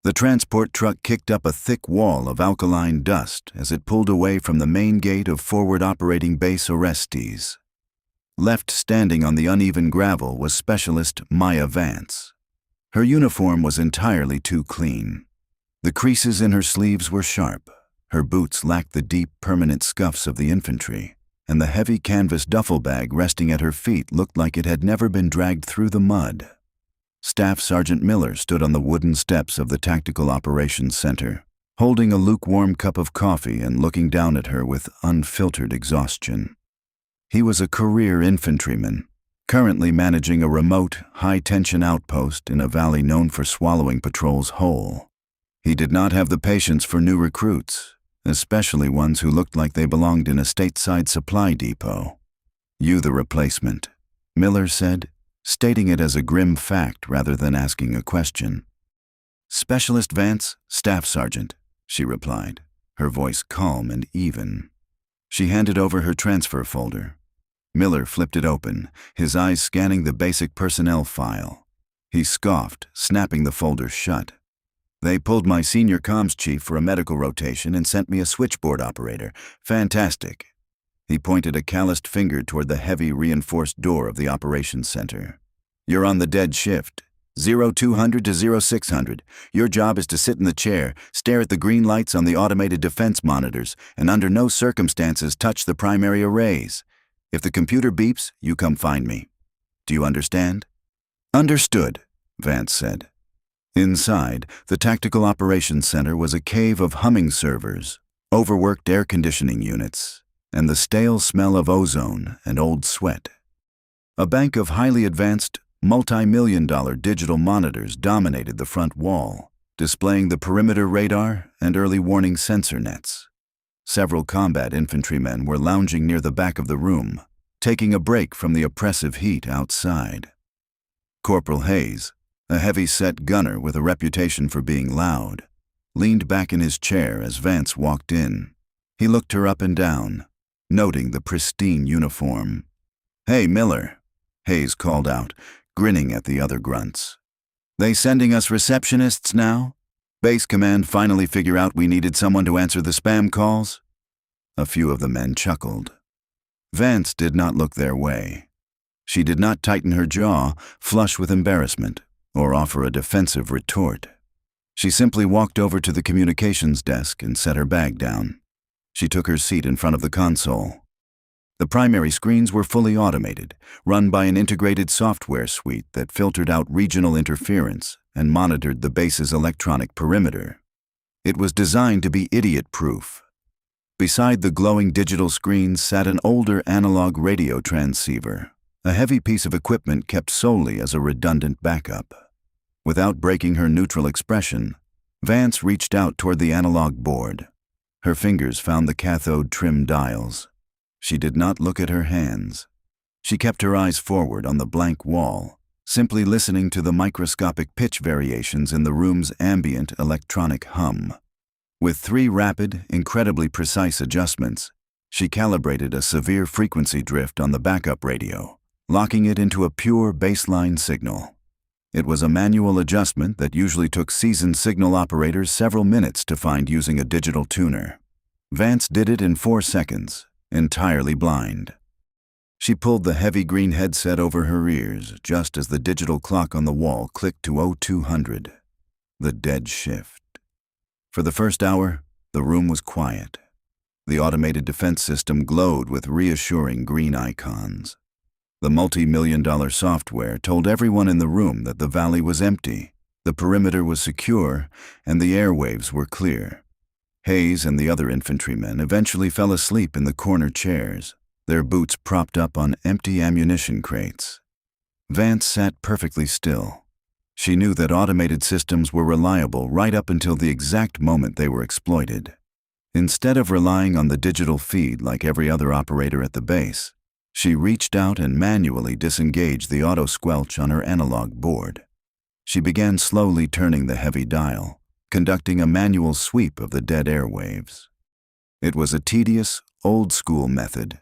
The transport truck kicked up a thick wall of alkaline dust as it pulled away from the main gate of forward operating base Orestes. Left standing on the uneven gravel was Specialist Maya Vance. Her uniform was entirely too clean. The creases in her sleeves were sharp, her boots lacked the deep, permanent scuffs of the infantry, and the heavy canvas duffel bag resting at her feet looked like it had never been dragged through the mud. Staff Sergeant Miller stood on the wooden steps of the Tactical Operations Center, holding a lukewarm cup of coffee and looking down at her with unfiltered exhaustion. He was a career infantryman, currently managing a remote, high-tension outpost in a valley known for swallowing patrols whole. He did not have the patience for new recruits, especially ones who looked like they belonged in a stateside supply depot. "You the replacement," Miller said, stating it as a grim fact rather than asking a question. "Specialist Vance, Staff Sergeant," she replied, her voice calm and even. She handed over her transfer folder. Miller flipped it open, his eyes scanning the basic personnel file. He scoffed, snapping the folder shut. "They pulled my senior comms chief for a medical rotation and sent me a switchboard operator. Fantastic." He pointed a calloused finger toward the heavy, reinforced door of the operations center. "You're on the dead shift. 0200 to 0600. Your job is to sit in the chair, stare at the green lights on the automated defense monitors, and under no circumstances touch the primary arrays. If the computer beeps, you come find me. Do you understand?" "Understood," Vance said. Inside, the Tactical Operations Center was a cave of humming servers, overworked air conditioning units, and the stale smell of ozone and old sweat. A bank of highly advanced, multi-million-dollar digital monitors dominated the front wall, displaying the perimeter radar and early warning sensor nets. Several combat infantrymen were lounging near the back of the room, taking a break from the oppressive heat outside. Corporal Hayes, a heavy-set gunner with a reputation for being loud, leaned back in his chair as Vance walked in. He looked her up and down, noting the pristine uniform. "Hey, Miller," Hayes called out, grinning at the other grunts. "They sending us receptionists now? Base command finally figure out we needed someone to answer the spam calls?" A few of the men chuckled. Vance did not look their way. She did not tighten her jaw, flush with embarrassment, or offer a defensive retort. She simply walked over to the communications desk and set her bag down. She took her seat in front of the console. The primary screens were fully automated, run by an integrated software suite that filtered out regional interference and monitored the base's electronic perimeter. It was designed to be idiot-proof. Beside the glowing digital screens sat an older analog radio transceiver, a heavy piece of equipment kept solely as a redundant backup. Without breaking her neutral expression, Vance reached out toward the analog board. Her fingers found the cathode trim dials. She did not look at her hands. She kept her eyes forward on the blank wall, simply listening to the microscopic pitch variations in the room's ambient electronic hum. With 3 rapid, incredibly precise adjustments, she calibrated a severe frequency drift on the backup radio, locking it into a pure baseline signal. It was a manual adjustment that usually took seasoned signal operators several minutes to find using a digital tuner. Vance did it in 4 seconds, entirely blind. She pulled the heavy green headset over her ears just as the digital clock on the wall clicked to 0200, the dead shift. For the first hour, the room was quiet. The automated defense system glowed with reassuring green icons. The multi-million-dollar software told everyone in the room that the valley was empty, the perimeter was secure, and the airwaves were clear. Hayes and the other infantrymen eventually fell asleep in the corner chairs, their boots propped up on empty ammunition crates. Vance sat perfectly still. She knew that automated systems were reliable right up until the exact moment they were exploited. Instead of relying on the digital feed like every other operator at the base, she reached out and manually disengaged the auto-squelch on her analog board. She began slowly turning the heavy dial, conducting a manual sweep of the dead airwaves. It was a tedious, old-school method,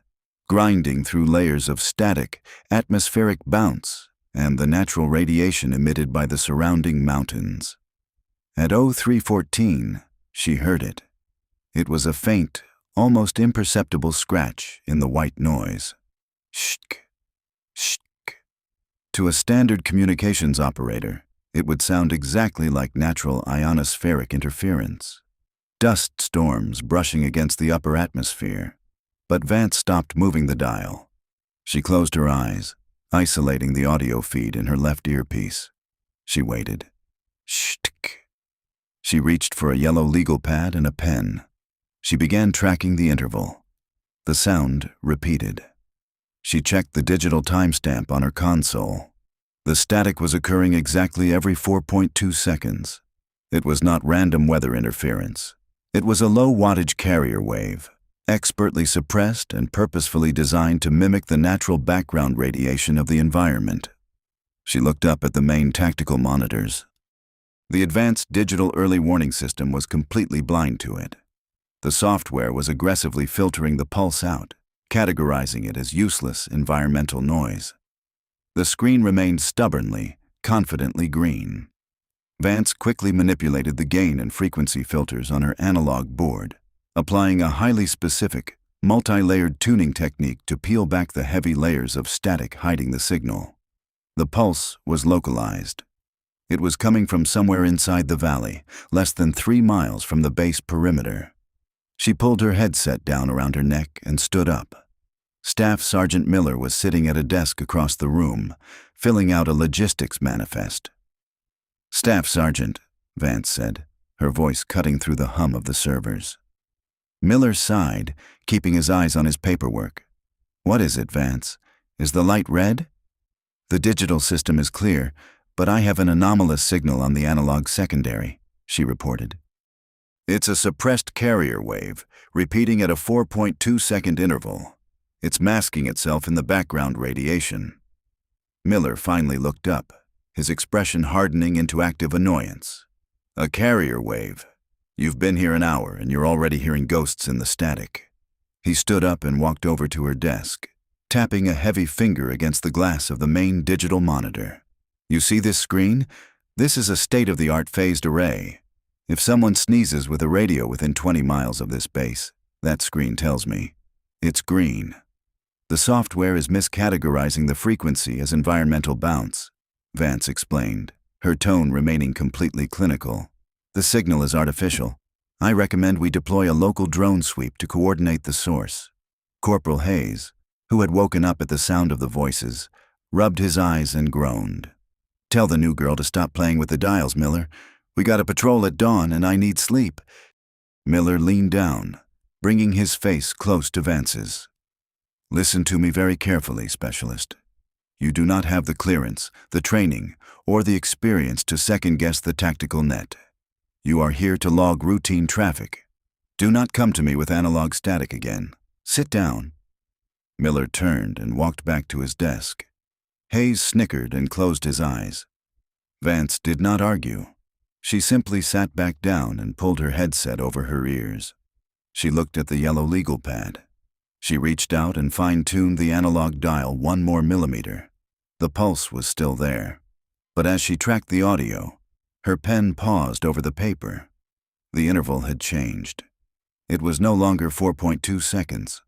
grinding through layers of static, atmospheric bounce and the natural radiation emitted by the surrounding mountains. At 03:14, she heard it. It was a faint, almost imperceptible scratch in the white noise. Shk, shk. To a standard communications operator, it would sound exactly like natural ionospheric interference. Dust storms brushing against the upper atmosphere. But Vance stopped moving the dial. She closed her eyes, isolating the audio feed in her left earpiece. She waited. Shk. She reached for a yellow legal pad and a pen. She began tracking the interval. The sound repeated. She checked the digital timestamp on her console. The static was occurring exactly every 4.2 seconds. It was not random weather interference. It was a low-wattage carrier wave, expertly suppressed and purposefully designed to mimic the natural background radiation of the environment. She looked up at the main tactical monitors. The advanced digital early warning system was completely blind to it. The software was aggressively filtering the pulse out, categorizing it as useless environmental noise. The screen remained stubbornly, confidently green. Vance quickly manipulated the gain and frequency filters on her analog board, applying a highly specific, multi-layered tuning technique to peel back the heavy layers of static hiding the signal. The pulse was localized. It was coming from somewhere inside the valley, less than 3 miles from the base perimeter. She pulled her headset down around her neck and stood up. Staff Sergeant Miller was sitting at a desk across the room, filling out a logistics manifest. "Staff Sergeant," Vance said, her voice cutting through the hum of the servers. Miller sighed, keeping his eyes on his paperwork. "What is it, Vance? Is the light red?" "The digital system is clear, but I have an anomalous signal on the analog secondary," she reported. "It's a suppressed carrier wave, repeating at a 4.2-second interval. It's masking itself in the background radiation." Miller finally looked up, his expression hardening into active annoyance. "A carrier wave. You've been here an hour and you're already hearing ghosts in the static." He stood up and walked over to her desk, tapping a heavy finger against the glass of the main digital monitor. "You see this screen? This is a state-of-the-art phased array. If someone sneezes with a radio within 20 miles of this base, that screen tells me it's green. The software is miscategorizing the frequency as environmental bounce," Vance explained, her tone remaining completely clinical. "The signal is artificial. I recommend we deploy a local drone sweep to coordinate the source." Corporal Hayes, who had woken up at the sound of the voices, rubbed his eyes and groaned. "Tell the new girl to stop playing with the dials, Miller. We got a patrol at dawn and I need sleep." Miller leaned down, bringing his face close to Vance's. "Listen to me very carefully, Specialist. You do not have the clearance, the training, or the experience to second-guess the tactical net. You are here to log routine traffic. Do not come to me with analog static again. Sit down." Miller turned and walked back to his desk. Hayes snickered and closed his eyes. Vance did not argue. She simply sat back down and pulled her headset over her ears. She looked at the yellow legal pad. She reached out and fine-tuned the analog dial 1 more millimeter. The pulse was still there. But as she tracked the audio, her pen paused over the paper. The interval had changed. It was no longer 4.2 seconds.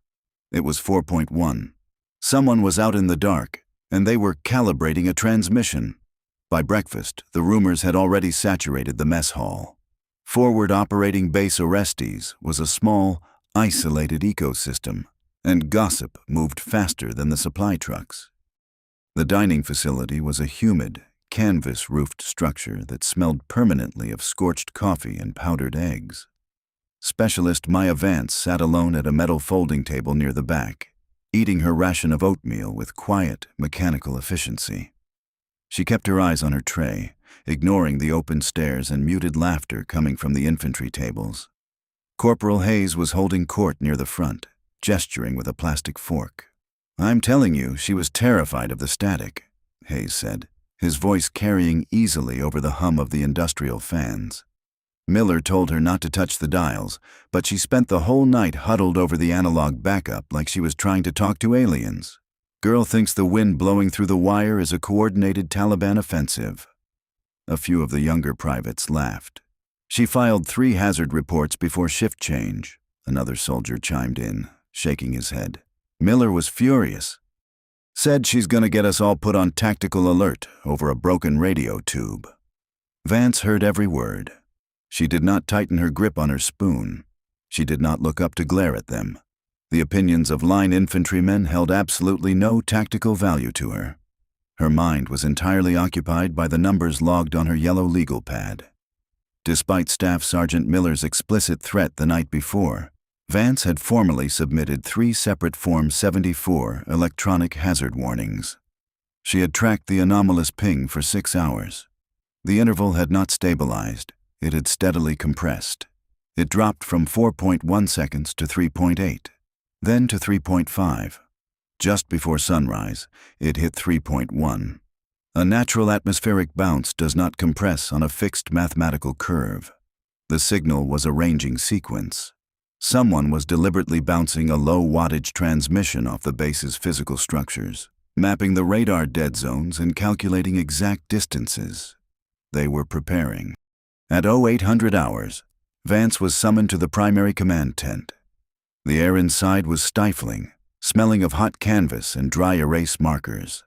It was 4.1. Someone was out in the dark, and they were calibrating a transmission. By breakfast, the rumors had already saturated the mess hall. Forward Operating Base Orestes was a small, isolated ecosystem, and gossip moved faster than the supply trucks. The dining facility was a humid, canvas-roofed structure that smelled permanently of scorched coffee and powdered eggs. Specialist Maya Vance sat alone at a metal folding table near the back, eating her ration of oatmeal with quiet, mechanical efficiency. She kept her eyes on her tray, ignoring the open stares and muted laughter coming from the infantry tables. Corporal Hayes was holding court near the front, gesturing with a plastic fork. "I'm telling you, she was terrified of the static," Hayes said, his voice carrying easily over the hum of the industrial fans. Miller told her not to touch the dials, but she spent the whole night huddled over the analog backup like she was trying to talk to aliens. "Girl thinks the wind blowing through the wire is a coordinated Taliban offensive." A few of the younger privates laughed, She filed 3 hazard reports before shift change. Another soldier chimed in, shaking his head. Miller was furious. Said she's gonna get us all put on tactical alert over a broken radio tube. Vance heard every word. She did not tighten her grip on her spoon. She did not look up to glare at them. The opinions of line infantrymen held absolutely no tactical value to her. Her mind was entirely occupied by the numbers logged on her yellow legal pad. Despite Staff Sergeant Miller's explicit threat the night before, Vance had formally submitted 3 separate Form 74 electronic hazard warnings. She had tracked the anomalous ping for 6 hours. The interval had not stabilized. It had steadily compressed. It dropped from 4.1 seconds to 3.8, then to 3.5. Just before sunrise, it hit 3.1. A natural atmospheric bounce does not compress on a fixed mathematical curve. The signal was a ranging sequence. Someone was deliberately bouncing a low-wattage transmission off the base's physical structures, mapping the radar dead zones and calculating exact distances. They were preparing. At 0800 hours, Vance was summoned to the primary command tent. The air inside was stifling, smelling of hot canvas and dry erase markers.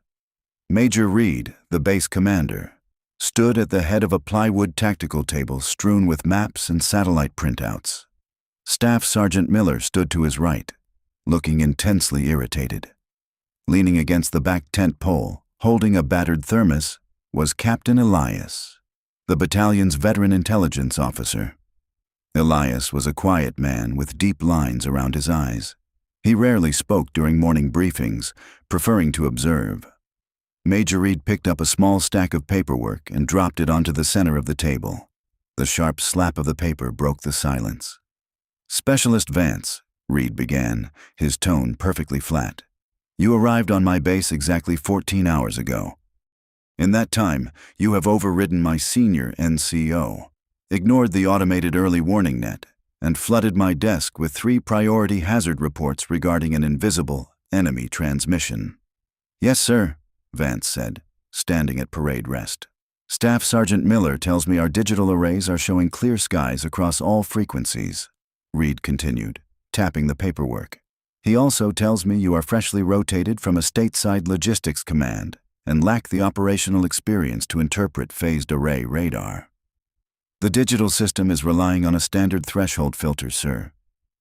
Major Reed, the base commander, stood at the head of a plywood tactical table strewn with maps and satellite printouts. Staff Sergeant Miller stood to his right, looking intensely irritated. Leaning against the back tent pole, holding a battered thermos, was Captain Elias, the battalion's veteran intelligence officer. Elias was a quiet man with deep lines around his eyes. He rarely spoke during morning briefings, preferring to observe. Major Reed picked up a small stack of paperwork and dropped it onto the center of the table. The sharp slap of the paper broke the silence. Specialist Vance, Reed began, his tone perfectly flat. You arrived on my base exactly 14 hours ago. In that time, you have overridden my senior NCO, ignored the automated early warning net, and flooded my desk with 3 priority hazard reports regarding an invisible enemy transmission. Yes, sir, Vance said, standing at parade rest. Staff Sergeant Miller tells me our digital arrays are showing clear skies across all frequencies, Reed continued, tapping the paperwork. He also tells me you are freshly rotated from a stateside logistics command and lack the operational experience to interpret phased array radar. The digital system is relying on a standard threshold filter, sir,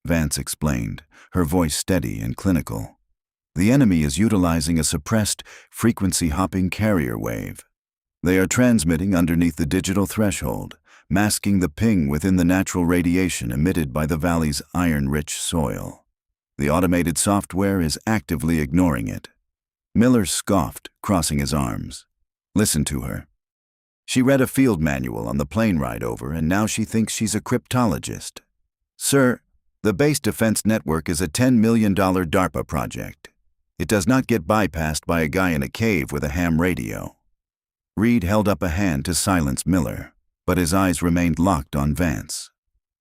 Vance explained, her voice steady and clinical. The enemy is utilizing a suppressed, frequency-hopping carrier wave. They are transmitting underneath the digital threshold, masking the ping within the natural radiation emitted by the valley's iron-rich soil. The automated software is actively ignoring it. Miller scoffed, crossing his arms. Listen to her. She read a field manual on the plane ride over, and now she thinks she's a cryptologist. Sir, the base defense network is a $10 million DARPA project. It does not get bypassed by a guy in a cave with a ham radio. Reed held up a hand to silence Miller, but his eyes remained locked on Vance.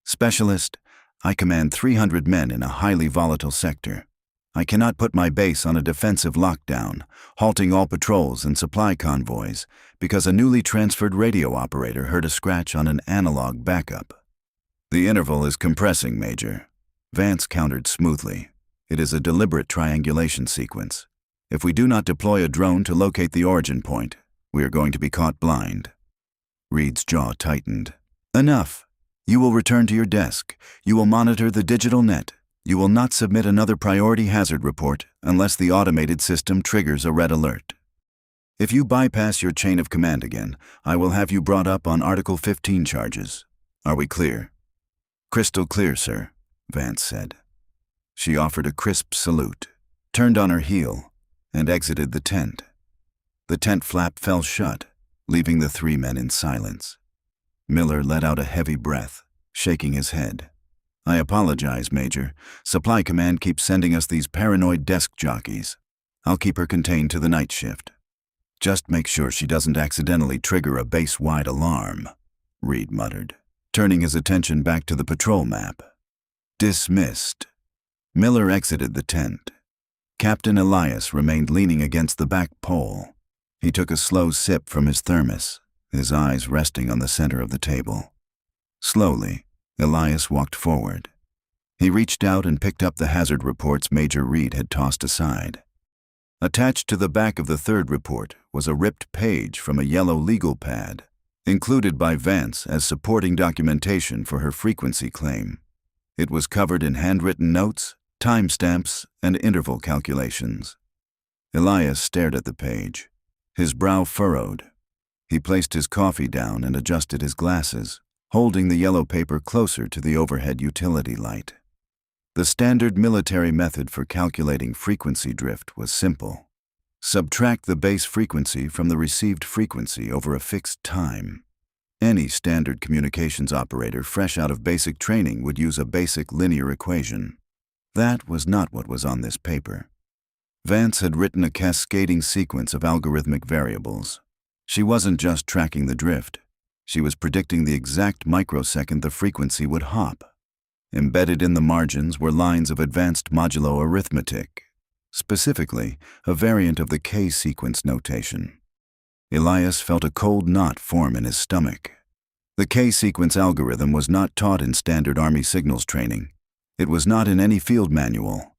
Specialist, I command 300 men in a highly volatile sector. I cannot put my base on a defensive lockdown, halting all patrols and supply convoys, because a newly transferred radio operator heard a scratch on an analog backup. The interval is compressing, Major. Vance countered smoothly. It is a deliberate triangulation sequence. If we do not deploy a drone to locate the origin point, we are going to be caught blind. Reed's jaw tightened. Enough. You will return to your desk. You will monitor the digital net. You will not submit another priority hazard report unless the automated system triggers a red alert. If you bypass your chain of command again, I will have you brought up on Article 15 charges. Are we clear? Crystal clear, sir, Vance said. She offered a crisp salute, turned on her heel, and exited the tent. The tent flap fell shut, leaving the 3 men in silence. Miller let out a heavy breath, shaking his head. I apologize, Major. Supply Command keeps sending us these paranoid desk jockeys. I'll keep her contained to the night shift. Just make sure she doesn't accidentally trigger a base-wide alarm, Reed muttered, turning his attention back to the patrol map. Dismissed. Miller exited the tent. Captain Elias remained leaning against the back pole. He took a slow sip from his thermos, his eyes resting on the center of the table. Slowly, Elias walked forward. He reached out and picked up the hazard reports Major Reed had tossed aside. Attached to the back of the third report was a ripped page from a yellow legal pad, included by Vance as supporting documentation for her frequency claim. It was covered in handwritten notes, timestamps, and interval calculations. Elias stared at the page, his brow furrowed. He placed his coffee down and adjusted his glasses, holding the yellow paper closer to the overhead utility light. The standard military method for calculating frequency drift was simple. Subtract the base frequency from the received frequency over a fixed time. Any standard communications operator fresh out of basic training would use a basic linear equation. That was not what was on this paper. Vance had written a cascading sequence of algorithmic variables. She wasn't just tracking the drift. She was predicting the exact microsecond the frequency would hop. Embedded in the margins were lines of advanced modulo arithmetic, specifically a variant of the K-sequence notation. Elias felt a cold knot form in his stomach. The K-sequence algorithm was not taught in standard Army signals training. It was not in any field manual.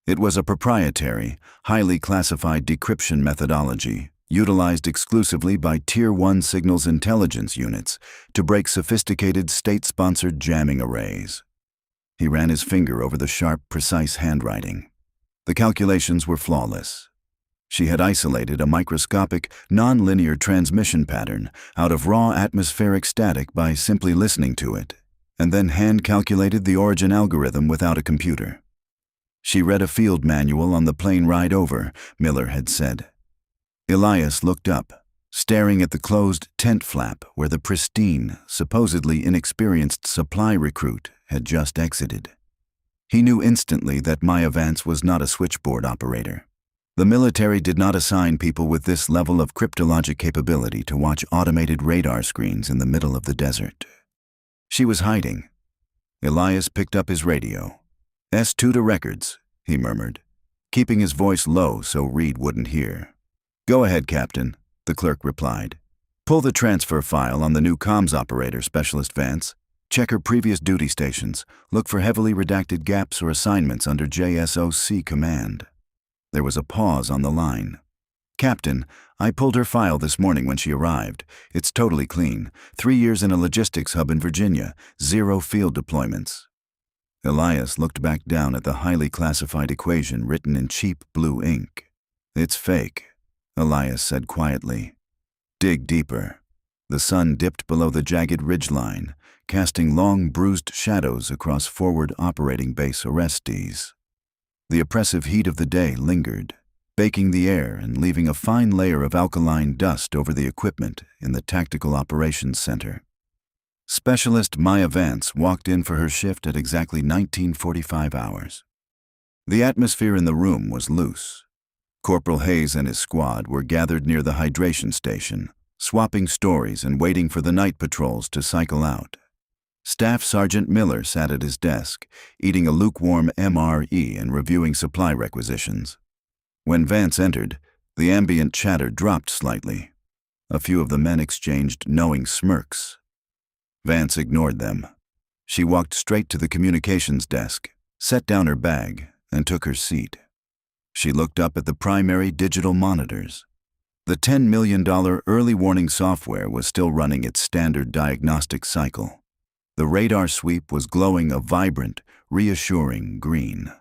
It was a proprietary, highly classified decryption methodology utilized exclusively by Tier 1 signals intelligence units to break sophisticated state-sponsored jamming arrays. He ran his finger over the sharp, precise handwriting. The calculations were flawless. She had isolated a microscopic, non-linear transmission pattern out of raw atmospheric static by simply listening to it, and then hand-calculated the origin algorithm without a computer. She read a field manual on the plane ride over, Miller had said. Elias looked up, staring at the closed tent flap where the pristine, supposedly inexperienced supply recruit had just exited. He knew instantly that Maya Vance was not a switchboard operator. The military did not assign people with this level of cryptologic capability to watch automated radar screens in the middle of the desert. She was hiding. Elias picked up his radio. S2 to records, he murmured, keeping his voice low so Reed wouldn't hear. Go ahead, Captain, the clerk replied. Pull the transfer file on the new comms operator, Specialist Vance. Check her previous duty stations. Look for heavily redacted gaps or assignments under JSOC command. There was a pause on the line. Captain, I pulled her file this morning when she arrived. It's totally clean. 3 years in a logistics hub in Virginia. 0 field deployments. Elias looked back down at the highly classified equation written in cheap blue ink. It's fake, Elias said quietly. Dig deeper. The sun dipped below the jagged ridgeline, casting long bruised shadows across forward operating base arrestees. The oppressive heat of the day lingered, baking the air and leaving a fine layer of alkaline dust over the equipment in the Tactical Operations Center. Specialist Maya Vance walked in for her shift at exactly 1945 hours. The atmosphere in the room was loose. Corporal Hayes and his squad were gathered near the hydration station, swapping stories and waiting for the night patrols to cycle out. Staff Sergeant Miller sat at his desk, eating a lukewarm MRE and reviewing supply requisitions. When Vance entered, the ambient chatter dropped slightly. A few of the men exchanged knowing smirks. Vance ignored them. She walked straight to the communications desk, set down her bag, and took her seat. She looked up at the primary digital monitors. The $10 million early warning software was still running its standard diagnostic cycle. The radar sweep was glowing a vibrant, reassuring green.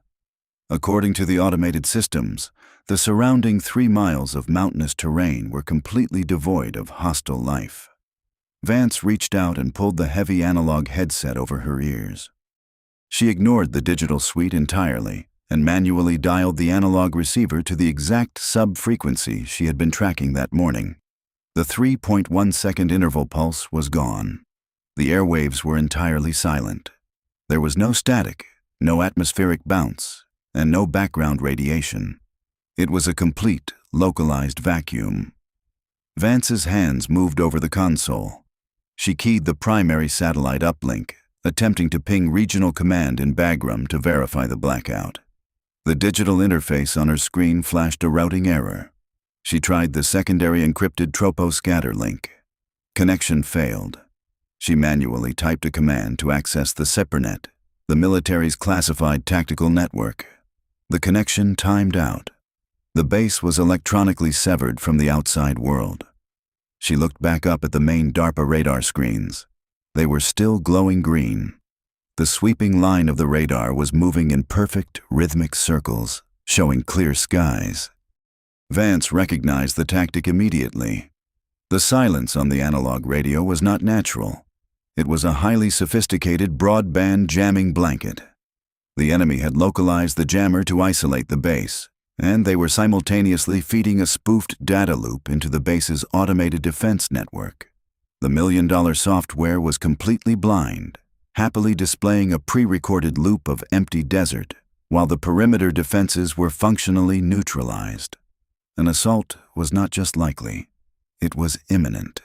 According to the automated systems, the surrounding 3 miles of mountainous terrain were completely devoid of hostile life. Vance reached out and pulled the heavy analog headset over her ears. She ignored the digital suite entirely and manually dialed the analog receiver to the exact sub-frequency she had been tracking that morning. The 3.1-second interval pulse was gone. The airwaves were entirely silent. There was no static, no atmospheric bounce, and no background radiation. It was a complete, localized vacuum. Vance's hands moved over the console. She keyed the primary satellite uplink, attempting to ping regional command in Bagram to verify the blackout. The digital interface on her screen flashed a routing error. She tried the secondary encrypted troposcatter link. Connection failed. She manually typed a command to access the SEPRNet, the military's classified tactical network. The connection timed out. The base was electronically severed from the outside world. She looked back up at the main DARPA radar screens. They were still glowing green. The sweeping line of the radar was moving in perfect, rhythmic circles, showing clear skies. Vance recognized the tactic immediately. The silence on the analog radio was not natural. It was a highly sophisticated broadband jamming blanket. The enemy had localized the jammer to isolate the base, and they were simultaneously feeding a spoofed data loop into the base's automated defense network. The million-dollar software was completely blind, happily displaying a pre-recorded loop of empty desert, while the perimeter defenses were functionally neutralized. An assault was not just likely, it was imminent.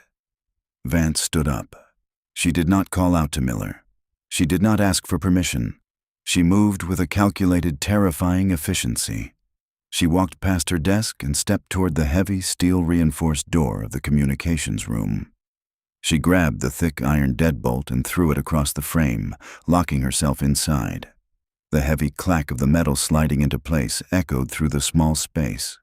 Vance stood up. She did not call out to Miller. She did not ask for permission. She moved with a calculated, terrifying efficiency. She walked past her desk and stepped toward the heavy, steel-reinforced door of the communications room. She grabbed the thick iron deadbolt and threw it across the frame, locking herself inside. The heavy clack of the metal sliding into place echoed through the small space.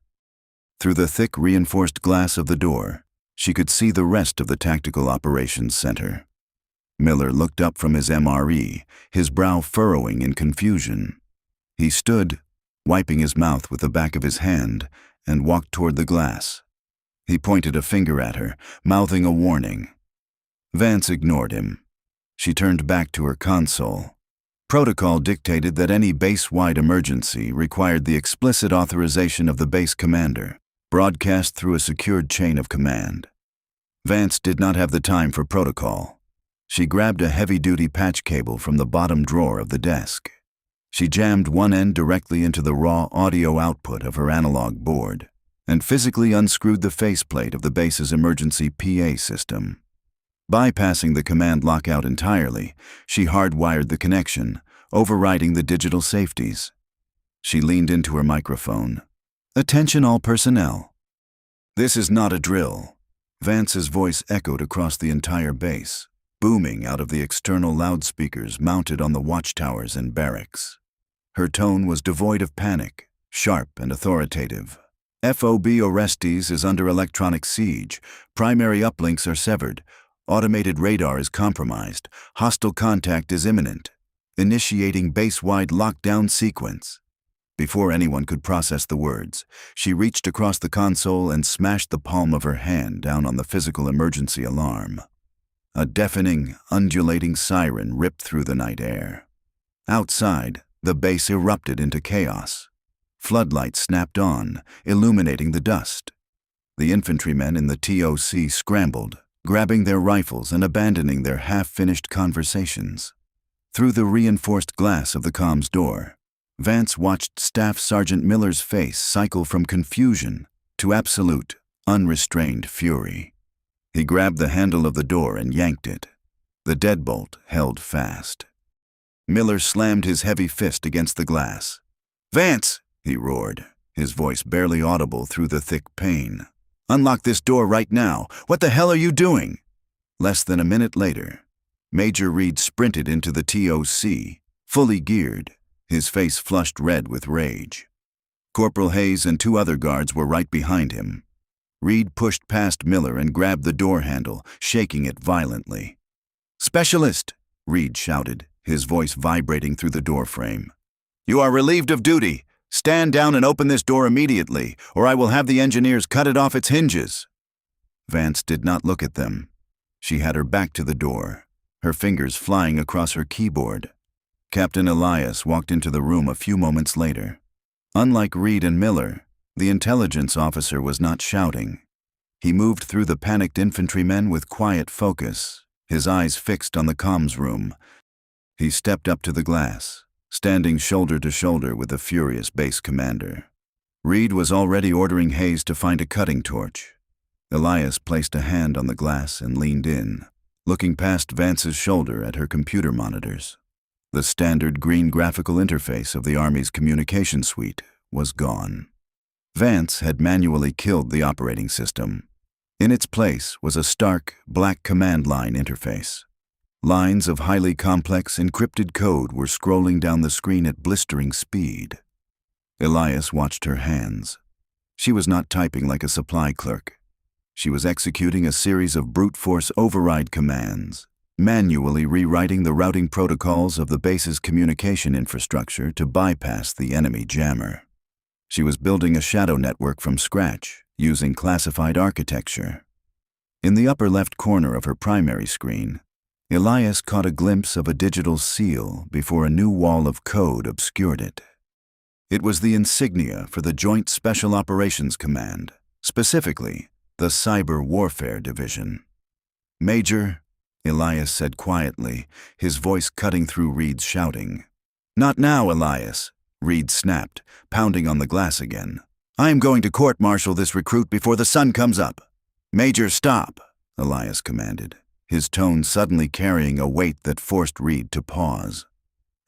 Through the thick, reinforced glass of the door, she could see the rest of the Tactical Operations Center. Miller looked up from his MRE, his brow furrowing in confusion. He stood, wiping his mouth with the back of his hand, and walked toward the glass. He pointed a finger at her, mouthing a warning. Vance ignored him. She turned back to her console. Protocol dictated that any base-wide emergency required the explicit authorization of the base commander, broadcast through a secured chain of command. Vance did not have the time for protocol. She grabbed a heavy-duty patch cable from the bottom drawer of the desk. She jammed one end directly into the raw audio output of her analog board and physically unscrewed the faceplate of the base's emergency PA system. Bypassing the command lockout entirely, she hardwired the connection, overriding the digital safeties. She leaned into her microphone. "Attention all personnel. This is not a drill." Vance's voice echoed across the entire base, booming out of the external loudspeakers mounted on the watchtowers and barracks. Her tone was devoid of panic, sharp and authoritative. FOB Orestes is under electronic siege. Primary uplinks are severed. Automated radar is compromised. Hostile contact is imminent. Initiating base-wide lockdown sequence. Before anyone could process the words, she reached across the console and smashed the palm of her hand down on the physical emergency alarm. A deafening, undulating siren ripped through the night air. Outside, the base erupted into chaos. Floodlights snapped on, illuminating the dust. The infantrymen in the TOC scrambled, grabbing their rifles and abandoning their half-finished conversations. Through the reinforced glass of the comms door, Vance watched Staff Sergeant Miller's face cycle from confusion to absolute, unrestrained fury. He grabbed the handle of the door and yanked it. The deadbolt held fast. Miller slammed his heavy fist against the glass. "Vance!" he roared, his voice barely audible through the thick pain. "Unlock this door right now! What the hell are you doing?" Less than a minute later, Major Reed sprinted into the TOC, fully geared, his face flushed red with rage. Corporal Hayes and two other guards were right behind him. Reed pushed past Miller and grabbed the door handle, shaking it violently. "Specialist!" Reed shouted, his voice vibrating through the doorframe. "You are relieved of duty. Stand down and open this door immediately, or I will have the engineers cut it off its hinges." Vance did not look at them. She had her back to the door, her fingers flying across her keyboard. Captain Elias walked into the room a few moments later. Unlike Reed and Miller, the intelligence officer was not shouting. He moved through the panicked infantrymen with quiet focus, his eyes fixed on the comms room. He stepped up to the glass, standing shoulder to shoulder with the furious base commander. Reed was already ordering Hayes to find a cutting torch. Elias placed a hand on the glass and leaned in, looking past Vance's shoulder at her computer monitors. The standard green graphical interface of the Army's communication suite was gone. Vance had manually killed the operating system. In its place was a stark, black command line interface. Lines of highly complex encrypted code were scrolling down the screen at blistering speed. Elias watched her hands. She was not typing like a supply clerk. She was executing a series of brute force override commands, manually rewriting the routing protocols of the base's communication infrastructure to bypass the enemy jammer. She was building a shadow network from scratch, using classified architecture. In the upper left corner of her primary screen, Elias caught a glimpse of a digital seal before a new wall of code obscured it. It was the insignia for the Joint Special Operations Command, specifically the Cyber Warfare Division. "Major," Elias said quietly, his voice cutting through Reed's shouting. "Not now, Elias," Reed snapped, pounding on the glass again. "I am going to court-martial this recruit before the sun comes up." "Major, stop," Elias commanded, his tone suddenly carrying a weight that forced Reed to pause.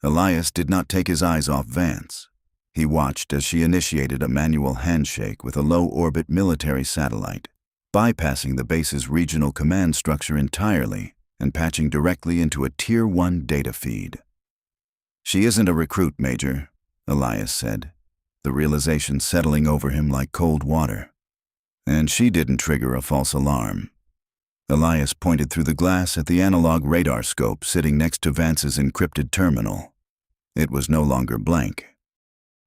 Elias did not take his eyes off Vance. He watched as she initiated a manual handshake with a low-orbit military satellite, bypassing the base's regional command structure entirely and patching directly into a Tier 1 data feed. "She isn't a recruit, Major," Elias said, the realization settling over him like cold water. "And she didn't trigger a false alarm." Elias pointed through the glass at the analog radar scope sitting next to Vance's encrypted terminal. It was no longer blank.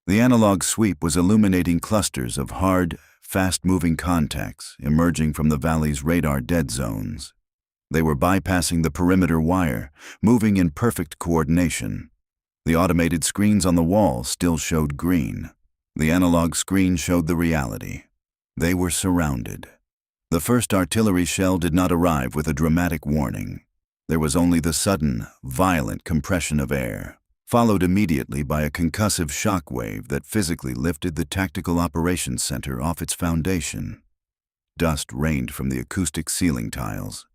The analog sweep was illuminating clusters of hard, fast-moving contacts emerging from the valley's radar dead zones. They were bypassing the perimeter wire, moving in perfect coordination. The automated screens on the wall still showed green. The analog screen showed the reality. They were surrounded. The first artillery shell did not arrive with a dramatic warning. There was only the sudden, violent compression of air, followed immediately by a concussive shock wave that physically lifted the Tactical Operations Center off its foundation. Dust rained from the acoustic ceiling tiles.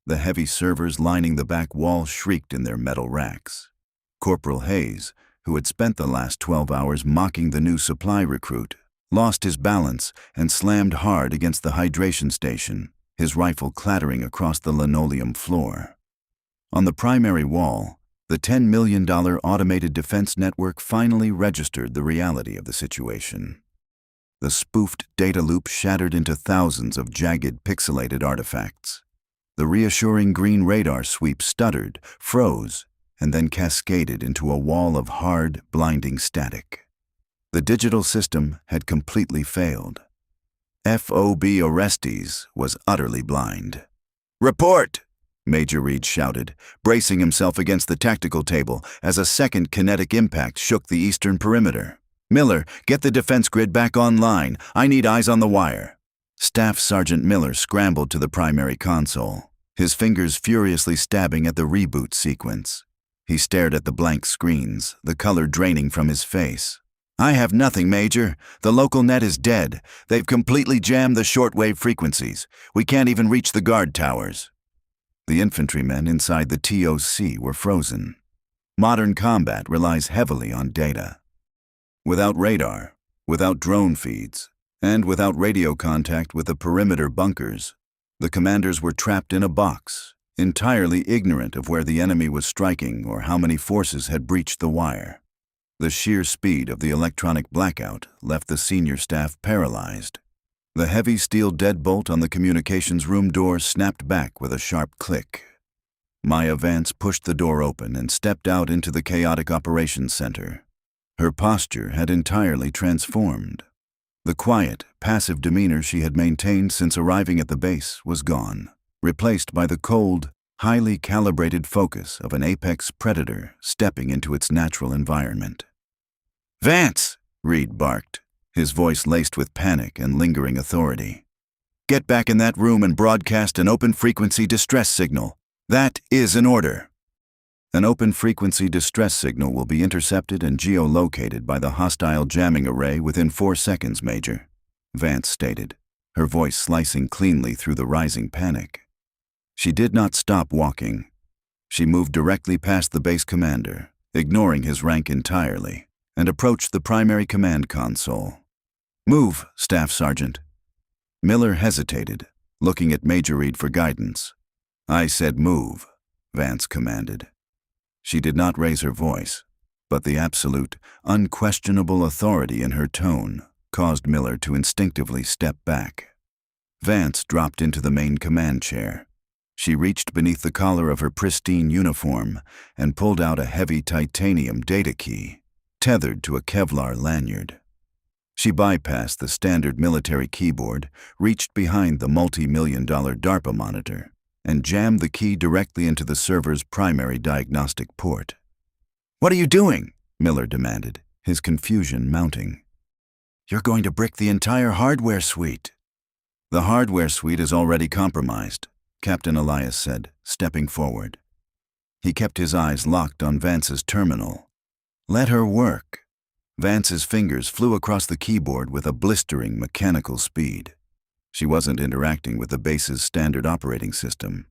The heavy servers lining the back wall shrieked in their metal racks. Corporal Hayes, who had spent the last 12 hours mocking the new supply recruit, lost his balance and slammed hard against the hydration station, his rifle clattering across the linoleum floor. On the primary wall, the $10 million automated defense network finally registered the reality of the situation. The spoofed data loop shattered into thousands of jagged, pixelated artifacts. The reassuring green radar sweep stuttered, froze, and then cascaded into a wall of hard, blinding static. The digital system had completely failed. FOB Orestes was utterly blind. "Report!" Major Reed shouted, bracing himself against the tactical table as a second kinetic impact shook the eastern perimeter. "Miller, get the defense grid back online. I need eyes on the wire." Staff Sergeant Miller scrambled to the primary console, his fingers furiously stabbing at the reboot sequence. He stared at the blank screens, the color draining from his face. "I have nothing, Major. The local net is dead. They've completely jammed the shortwave frequencies. We can't even reach the guard towers." The infantrymen inside the TOC were frozen. Modern combat relies heavily on data. Without radar, without drone feeds, and without radio contact with the perimeter bunkers, the commanders were trapped in a box, entirely ignorant of where the enemy was striking or how many forces had breached the wire. The sheer speed of the electronic blackout left the senior staff paralyzed. The heavy steel deadbolt on the communications room door snapped back with a sharp click. Maya Vance pushed the door open and stepped out into the chaotic operations center. Her posture had entirely transformed. The quiet, passive demeanor she had maintained since arriving at the base was gone, replaced by the cold, highly calibrated focus of an apex predator stepping into its natural environment. "Vance!" Reed barked, his voice laced with panic and lingering authority. "Get back in that room and broadcast an open-frequency distress signal. That is an order." "An open-frequency distress signal will be intercepted and geolocated by the hostile jamming array within 4 seconds, Major," Vance stated, her voice slicing cleanly through the rising panic. She did not stop walking. She moved directly past the base commander, ignoring his rank entirely, and approached the primary command console. "Move, Staff Sergeant." Miller hesitated, looking at Major Reed for guidance. "I said move," Vance commanded. She did not raise her voice, but the absolute, unquestionable authority in her tone caused Miller to instinctively step back. Vance dropped into the main command chair. She reached beneath the collar of her pristine uniform and pulled out a heavy titanium data key, tethered to a Kevlar lanyard. She bypassed the standard military keyboard, reached behind the multi-million-dollar DARPA monitor, and jammed the key directly into the server's primary diagnostic port. "What are you doing?" Miller demanded, his confusion mounting. "You're going to brick the entire hardware suite." "The hardware suite is already compromised," Captain Elias said, stepping forward. He kept his eyes locked on Vance's terminal. "Let her work." Vance's fingers flew across the keyboard with a blistering mechanical speed. She wasn't interacting with the base's standard operating system.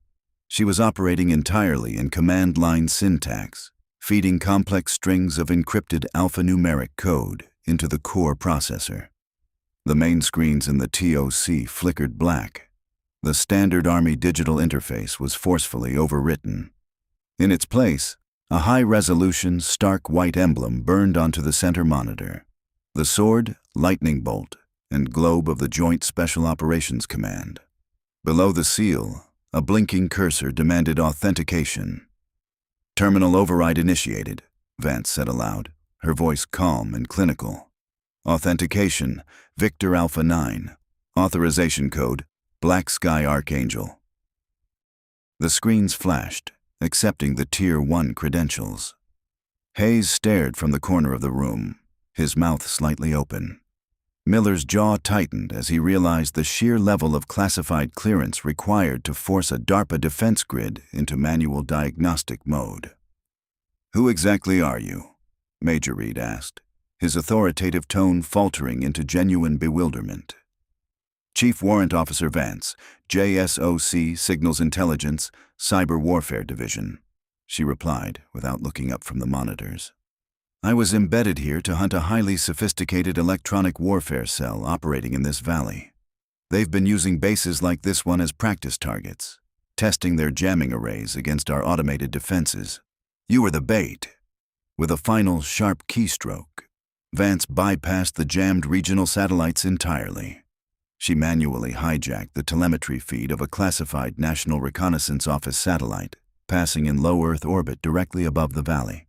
She was operating entirely in command line syntax, feeding complex strings of encrypted alphanumeric code into the core processor. The main screens in the TOC flickered black. The standard Army digital interface was forcefully overwritten. In its place, a high-resolution, stark white emblem burned onto the center monitor. The sword, lightning bolt, and globe of the Joint Special Operations Command. Below the seal, a blinking cursor demanded authentication. "Terminal override initiated," Vance said aloud, her voice calm and clinical. "Authentication, Victor Alpha 9. Authorization code, Black Sky Archangel." The screens flashed, accepting the Tier 1 credentials. Hayes stared from the corner of the room, his mouth slightly open. Miller's jaw tightened as he realized the sheer level of classified clearance required to force a DARPA defense grid into manual diagnostic mode. "Who exactly are you?" Major Reed asked, his authoritative tone faltering into genuine bewilderment. "Chief Warrant Officer Vance, JSOC Signals Intelligence, Cyber Warfare Division," she replied without looking up from the monitors. "I was embedded here to hunt a highly sophisticated electronic warfare cell operating in this valley. They've been using bases like this one as practice targets, testing their jamming arrays against our automated defenses. You were the bait." With a final sharp keystroke, Vance bypassed the jammed regional satellites entirely. She manually hijacked the telemetry feed of a classified National Reconnaissance Office satellite, passing in low Earth orbit directly above the valley.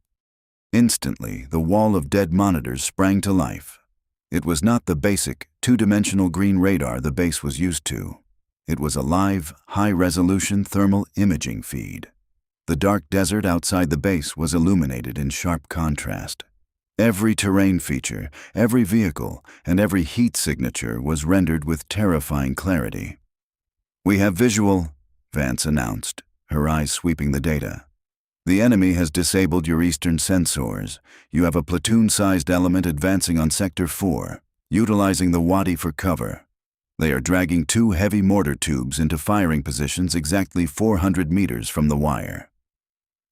Instantly, the wall of dead monitors sprang to life. It was not the basic, two-dimensional green radar the base was used to. It was a live, high-resolution thermal imaging feed. The dark desert outside the base was illuminated in sharp contrast. Every terrain feature, every vehicle, and every heat signature was rendered with terrifying clarity. "We have visual," Vance announced, her eyes sweeping the data. "The enemy has disabled your eastern sensors. You have a platoon-sized element advancing on Sector 4, utilizing the Wadi for cover. They are dragging 2 heavy mortar tubes into firing positions exactly 400 meters from the wire."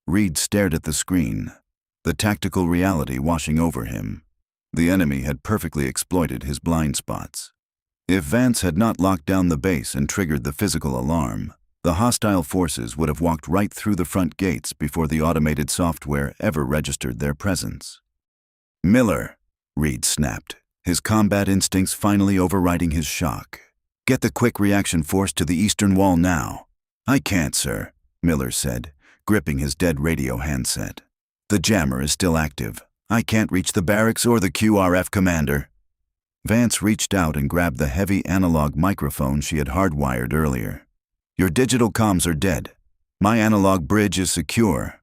Reed stared at the screen, the tactical reality washing over him. The enemy had perfectly exploited his blind spots. If Vance had not locked down the base and triggered the physical alarm, the hostile forces would have walked right through the front gates before the automated software ever registered their presence. "Miller," Reed snapped, his combat instincts finally overriding his shock. "Get the quick reaction force to the eastern wall now." "I can't, sir," Miller said, gripping his dead radio handset. "The jammer is still active. I can't reach the barracks or the QRF commander." Vance reached out and grabbed the heavy analog microphone she had hardwired earlier. "Your digital comms are dead. My analog bridge is secure."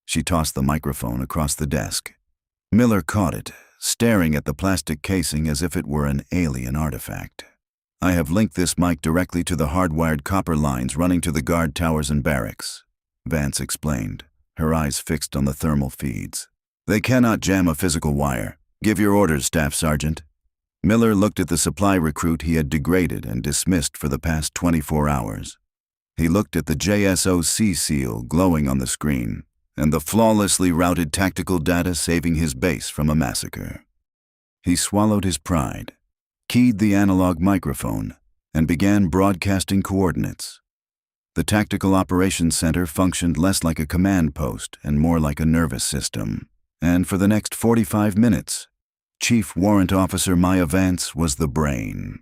She tossed the microphone across the desk. Miller caught it, staring at the plastic casing as if it were an alien artifact. "I have linked this mic directly to the hardwired copper lines running to the guard towers and barracks," Vance explained, her eyes fixed on the thermal feeds. "They cannot jam a physical wire. Give your orders, Staff Sergeant." Miller looked at the supply recruit he had degraded and dismissed for the past 24 hours. He looked at the JSOC seal glowing on the screen, and the flawlessly routed tactical data saving his base from a massacre. He swallowed his pride, keyed the analog microphone, and began broadcasting coordinates. The Tactical Operations Center functioned less like a command post and more like a nervous system. And for the next 45 minutes, Chief Warrant Officer Maya Vance was the brain.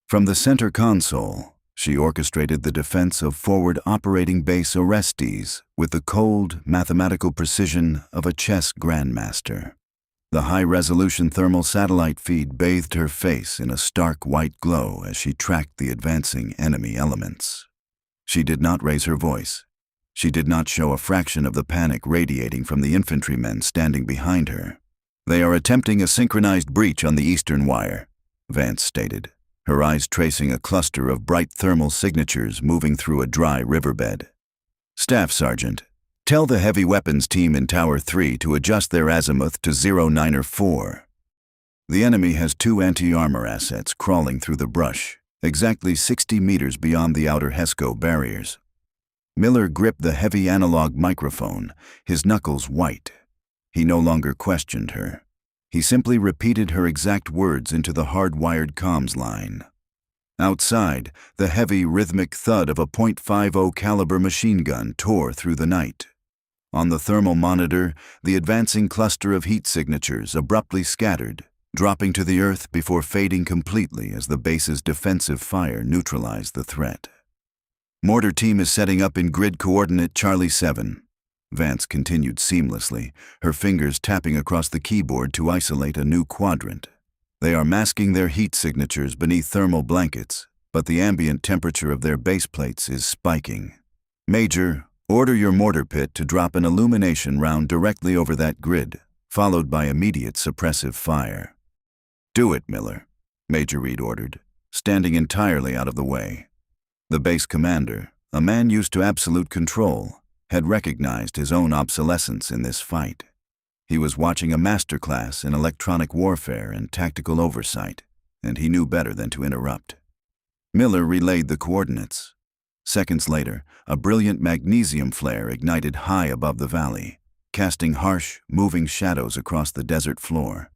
From the center console, she orchestrated the defense of forward operating base Orestes with the cold, mathematical precision of a chess grandmaster. The high-resolution thermal satellite feed bathed her face in a stark white glow as she tracked the advancing enemy elements. She did not raise her voice. She did not show a fraction of the panic radiating from the infantrymen standing behind her. "They are attempting a synchronized breach on the eastern wire," Vance stated, her eyes tracing a cluster of bright thermal signatures moving through a dry riverbed. "Staff Sergeant, tell the heavy weapons team in Tower 3 to adjust their azimuth to 09 or 4. The enemy has 2 anti-armor assets crawling through the brush, exactly 60 meters beyond the outer HESCO barriers." Miller gripped the heavy analog microphone, his knuckles white. He no longer questioned her. He simply repeated her exact words into the hard-wired comms line. Outside, the heavy, rhythmic thud of a .50 caliber machine gun tore through the night. On the thermal monitor, the advancing cluster of heat signatures abruptly scattered, dropping to the earth before fading completely as the base's defensive fire neutralized the threat. "Mortar team is setting up in grid coordinate Charlie 7. Vance continued seamlessly, her fingers tapping across the keyboard to isolate a new quadrant. "They are masking their heat signatures beneath thermal blankets, but the ambient temperature of their base plates is spiking. Major, order your mortar pit to drop an illumination round directly over that grid, followed by immediate suppressive fire." "Do it, Miller," Major Reed ordered, standing entirely out of the way. The base commander, a man used to absolute control, had recognized his own obsolescence in this fight. He was watching a masterclass in electronic warfare and tactical oversight, and he knew better than to interrupt. Miller relayed the coordinates. Seconds later, a brilliant magnesium flare ignited high above the valley, casting harsh, moving shadows across the desert floor.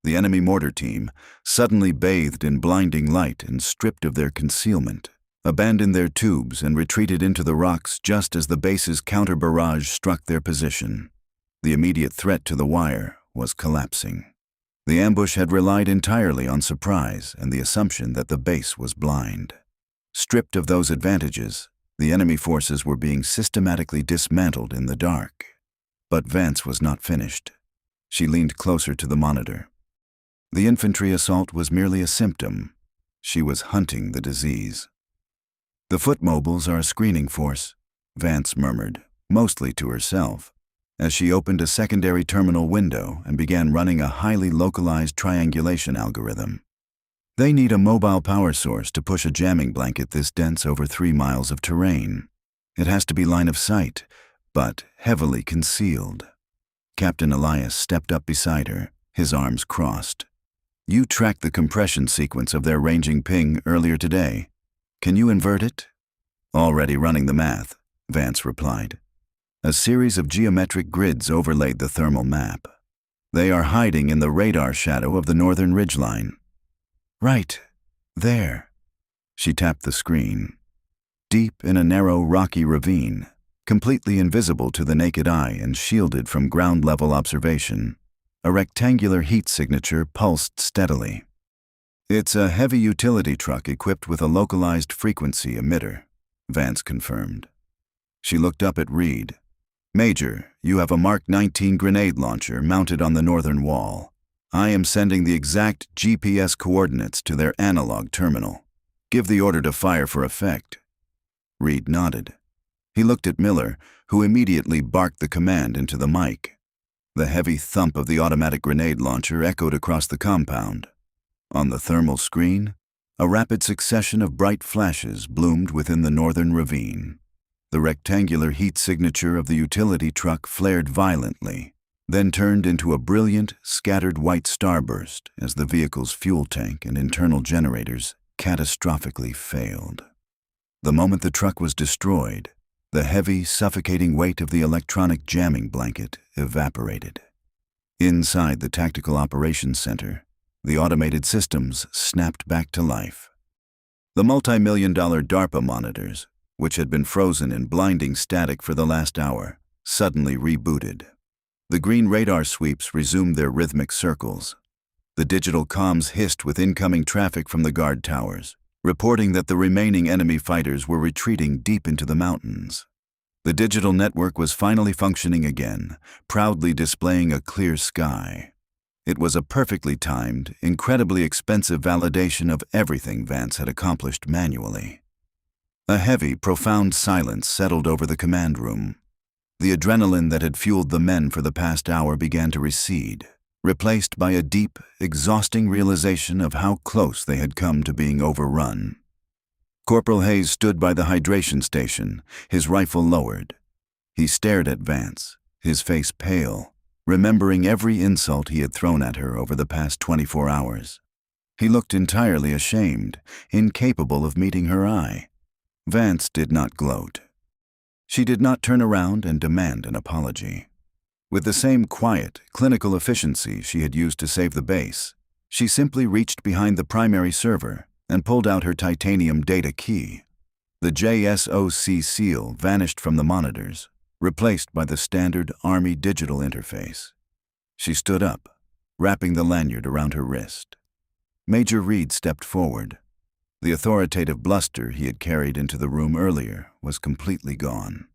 The enemy mortar team, suddenly bathed in blinding light and stripped of their concealment, abandoned their tubes and retreated into the rocks just as the base's counter-barrage struck their position. The immediate threat to the wire was collapsing. The ambush had relied entirely on surprise and the assumption that the base was blind. Stripped of those advantages, the enemy forces were being systematically dismantled in the dark. But Vance was not finished. She leaned closer to the monitor. The infantry assault was merely a symptom. She was hunting the disease. "The foot mobiles are a screening force," Vance murmured, mostly to herself, as she opened a secondary terminal window and began running a highly localized triangulation algorithm. "They need a mobile power source to push a jamming blanket this dense over 3 miles of terrain. It has to be line of sight, but heavily concealed." Captain Elias stepped up beside her, his arms crossed. "You tracked the compression sequence of their ranging ping earlier today. Can you invert it?" "Already running the math," Vance replied. A series of geometric grids overlaid the thermal map. "They are hiding in the radar shadow of the northern ridgeline." "Right, there." She tapped the screen. Deep in a narrow, rocky ravine, completely invisible to the naked eye and shielded from ground-level observation, a rectangular heat signature pulsed steadily. "It's a heavy utility truck equipped with a localized frequency emitter," Vance confirmed. She looked up at Reed. "Major, you have a Mark 19 grenade launcher mounted on the northern wall. I am sending the exact GPS coordinates to their analog terminal. Give the order to fire for effect." Reed nodded. He looked at Miller, who immediately barked the command into the mic. The heavy thump of the automatic grenade launcher echoed across the compound. On the thermal screen, a rapid succession of bright flashes bloomed within the northern ravine. The rectangular heat signature of the utility truck flared violently, then turned into a brilliant, scattered white starburst as the vehicle's fuel tank and internal generators catastrophically failed. The moment the truck was destroyed, the heavy, suffocating weight of the electronic jamming blanket evaporated. Inside the Tactical Operations Center, the automated systems snapped back to life. The multi-million-dollar DARPA monitors, which had been frozen in blinding static for the last hour, suddenly rebooted. The green radar sweeps resumed their rhythmic circles. The digital comms hissed with incoming traffic from the guard towers, reporting that the remaining enemy fighters were retreating deep into the mountains. The digital network was finally functioning again, proudly displaying a clear sky. It was a perfectly timed, incredibly expensive validation of everything Vance had accomplished manually. A heavy, profound silence settled over the command room. The adrenaline that had fueled the men for the past hour began to recede, replaced by a deep, exhausting realization of how close they had come to being overrun. Corporal Hayes stood by the hydration station, his rifle lowered. He stared at Vance, his face pale, remembering every insult he had thrown at her over the past 24 hours. He looked entirely ashamed, incapable of meeting her eye. Vance did not gloat. She did not turn around and demand an apology. With the same quiet, clinical efficiency she had used to save the base, she simply reached behind the primary server and pulled out her titanium data key. The JSOC seal vanished from the monitors, replaced by the standard Army digital interface. She stood up, wrapping the lanyard around her wrist. Major Reed stepped forward. The authoritative bluster he had carried into the room earlier was completely gone.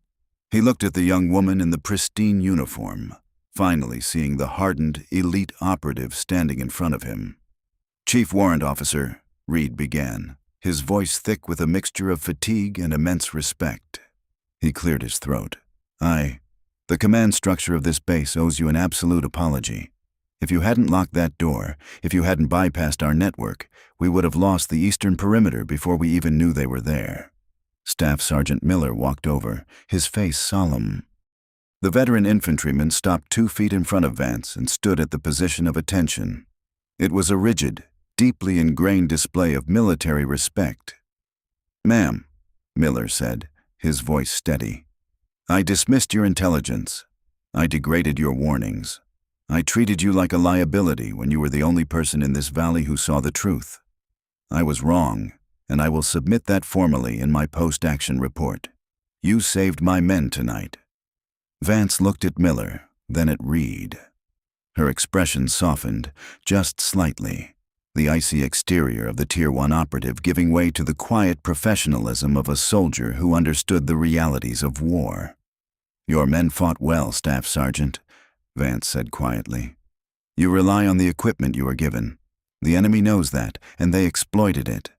He looked at the young woman in the pristine uniform, finally seeing the hardened, elite operative standing in front of him. "Chief Warrant Officer," Reed began, his voice thick with a mixture of fatigue and immense respect. He cleared his throat. The command structure of this base owes you an absolute apology. If you hadn't locked that door, if you hadn't bypassed our network, we would have lost the eastern perimeter before we even knew they were there." Staff Sergeant Miller walked over, his face solemn. The veteran infantryman stopped 2 feet in front of Vance and stood at the position of attention. It was a rigid, deeply ingrained display of military respect. "Ma'am," Miller said, his voice steady, "I dismissed your intelligence. I degraded your warnings. I treated you like a liability when you were the only person in this valley who saw the truth. I was wrong, and I will submit that formally in my post-action report. You saved my men tonight." Vance looked at Miller, then at Reed. Her expression softened, just slightly, the icy exterior of the Tier 1 operative giving way to the quiet professionalism of a soldier who understood the realities of war. "Your men fought well, Staff Sergeant," Vance said quietly. "You rely on the equipment you were given. The enemy knows that, and they exploited it.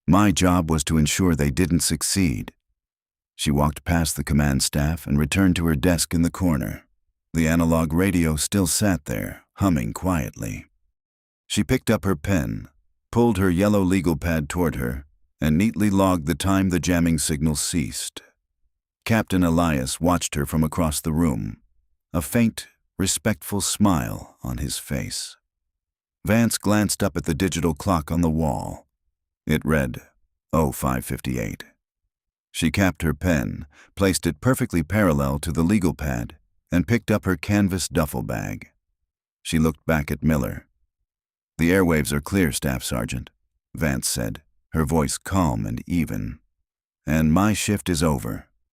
My job was to ensure they didn't succeed." She walked past the command staff and returned to her desk in the corner. The analog radio still sat there, humming quietly. She picked up her pen, pulled her yellow legal pad toward her, and neatly logged the time the jamming signal ceased. Captain Elias watched her from across the room, a faint, respectful smile on his face. Vance glanced up at the digital clock on the wall. It read 05:58. She capped her pen, placed it perfectly parallel to the legal pad, and picked up her canvas duffel bag. She looked back at Miller. "The airwaves are clear, Staff Sergeant," Vance said, her voice calm and even. "And my shift is over."